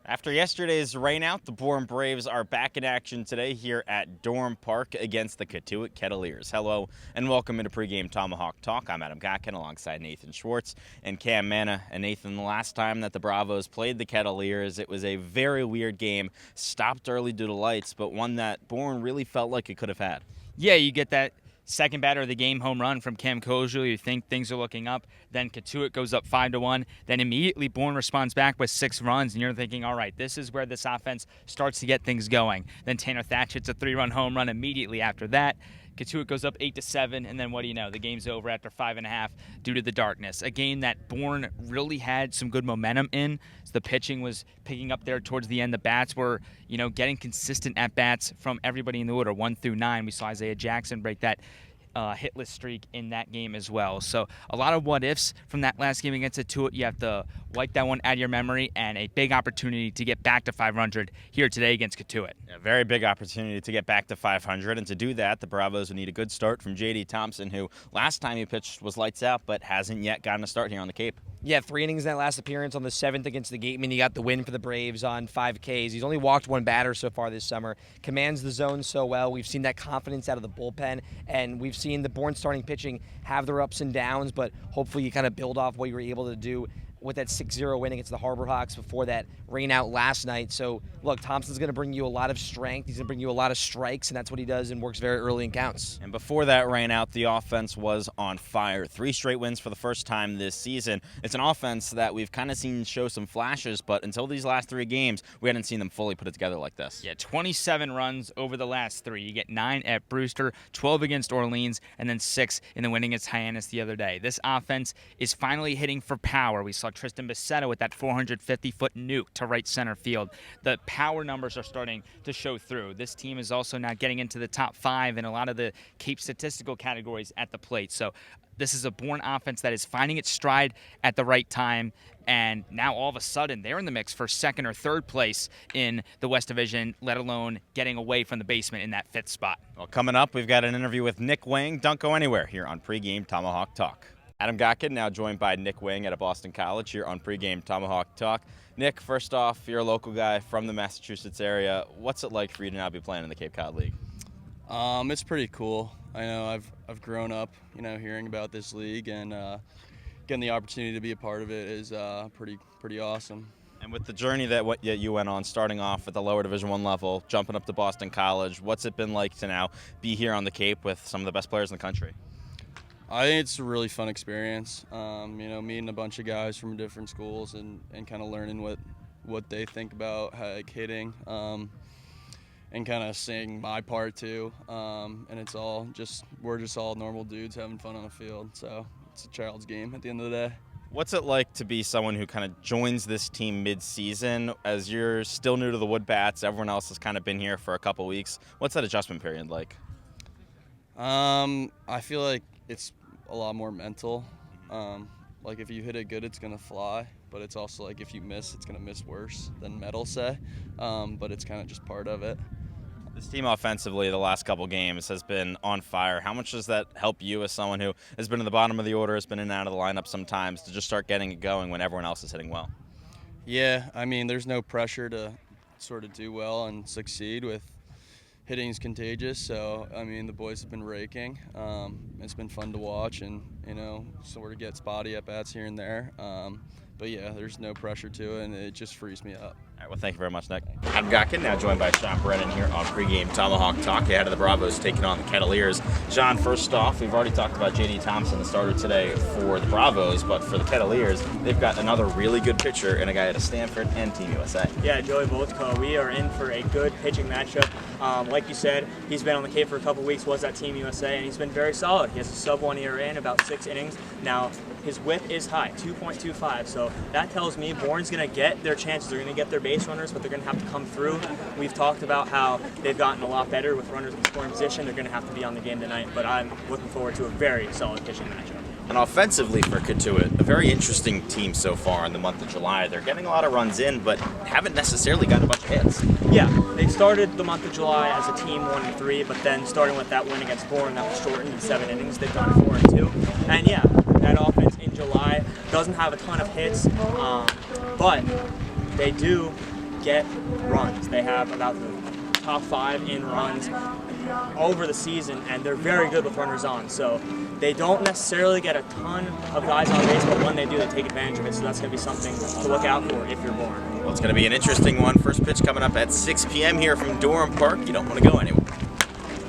After yesterday's rainout, the Bourne Braves are back in action today here at Durham Park against the Cotuit Kettleers. Hello and welcome into Pregame Tomahawk Talk. I'm Adam Gotkin alongside Nathan Schwartz and Cam Manna. And Nathan, the last time that the Bravos played the Kettleers, it was a very weird game, stopped early due to lights, but one that Bourne really felt like it could have had. Yeah, you get that second batter of the game home run from Cam Kozel. You think things are looking up. Then Cotuit goes up 5-1. Then immediately Bourne responds back with 6 runs, and you're thinking, all right, this is where this offense starts to get things going. Then Tanner Thatch hits a 3-run home run immediately after that. Cotuit goes up 8-7, and then what do you know? The game's over after 5.5 due to the darkness. A game that Bourne really had some good momentum in. So the pitching was picking up there towards the end. The bats were, getting consistent at bats from everybody in the order, 1 through 9. We saw Isaiah Jackson break that hitless streak in that game as well. So a lot of what ifs from that last game against Cotuit. You have to wipe that one out of your memory, and a big opportunity to get back to 500 here today against Cotuit. A very big opportunity to get back to 500, and to do that, the Bravos will need a good start from J.D. Thompson, who last time he pitched was lights out, but hasn't yet gotten a start here on the Cape. Yeah, 3 innings in that last appearance on the 7th against the Gatemen. He got the win for the Braves on 5 Ks. He's only walked 1 batter so far this summer. Commands the zone so well. We've seen that confidence out of the bullpen, and we've seen the Bourne starting pitching have their ups and downs, but hopefully you kind of build off what you were able to do with that 6-0 win against the Harbor Hawks before that rain out last night. So, look, Thompson's going to bring you a lot of strength. He's going to bring you a lot of strikes, and that's what he does and works very early and counts. And before that rain out, the offense was on fire. 3 straight wins for the first time this season. It's an offense that we've kind of seen show some flashes, but until these last 3 games, we hadn't seen them fully put it together like this. Yeah, 27 runs over the last 3. You get 9 at Brewster, 12 against Orleans, and then 6 in the win against Hyannis the other day. This offense is finally hitting for power. We saw Tristan Bissetta with that 450-foot nuke to right center field. The power numbers are starting to show through. This team is also now getting into the top 5 in a lot of the Cape statistical categories at the plate. So this is a Bourne offense that is finding its stride at the right time, and now all of a sudden they're in the mix for 2nd or 3rd place in the West Division, let alone getting away from the basement in that 5th spot. Well, coming up, we've got an interview with Nick Wang. Don't go anywhere here on Pregame Tomahawk Talk. Adam Gotkin, now joined by Nick Wang at Boston College here on Pregame Tomahawk Talk. Nick, first off, you're a local guy from the Massachusetts area. What's it like for you to now be playing in the Cape Cod League? It's pretty cool. I know I've grown up, hearing about this league, and getting the opportunity to be a part of it is pretty awesome. And with the journey that you went on, starting off at the lower Division I level, jumping up to Boston College, what's it been like to now be here on the Cape with some of the best players in the country? I think it's a really fun experience. Meeting a bunch of guys from different schools and kind of learning what they think about hitting, and kind of seeing my part too. And it's all we're just all normal dudes having fun on the field. So it's a child's game at the end of the day. What's it like to be someone who kind of joins this team mid-season as you're still new to the Wood Bats? Everyone else has kind of been here for a couple weeks. What's that adjustment period like? I feel like it's a lot more mental. Like if you hit it good, it's gonna fly, but it's also like if you miss, it's gonna miss worse than metal say. But it's kind of just part of it. This team offensively the last couple games has been on fire. How much does that help you as someone who has been in the bottom of the order, has been in and out of the lineup sometimes, to just start getting it going when everyone else is hitting well? Yeah, there's no pressure to sort of do well and succeed with hitting's contagious, so the boys have been raking. It's been fun to watch, and sort of get spotty at bats here and there. But yeah, there's no pressure to it, and it just frees me up. All right, well, thank you very much, Nick. I'm Gotkin, now joined by Sean Brennan here on Pregame Tomahawk Talk, ahead of the Bravos taking on the Kettleers. John, first off, we've already talked about J.D. Thompson, the starter today for the Bravos, but for the Kettleers, they've got another really good pitcher and a guy out of Stanford and Team USA. Yeah, Joey Voltko. We are in for a good pitching matchup. Like you said, he's been on the Cape for a couple weeks, was at Team USA, and he's been very solid. He has a sub-1 ERA in about 6 innings. Now, his whip is high, 2.25, so that tells me Bourne's going to get their chances. They're going to get their base runners, but they're going to have to come through. We've talked about how they've gotten a lot better with runners in scoring position. They're going to have to be on the game tonight, but I'm looking forward to a very solid pitching matchup. And offensively for Cotuit, a very interesting team so far in the month of July. They're getting a lot of runs in, but haven't necessarily gotten a bunch of hits. Yeah, they started the month of July as a team 1-3, but then starting with that win against Bourne, that was shortened in 7 innings. They've gone 4-2. And yeah, that offense in July doesn't have a ton of hits, but they do get runs. They have about the top 5 in runs over the season, and they're very good with runners on. So they don't necessarily get a ton of guys on base, but when they do, they take advantage of it. So that's going to be something to look out for if you're Bourne. Well, it's going to be an interesting one. First pitch coming up at 6 p.m. here from Durham Park. You don't want to go anywhere.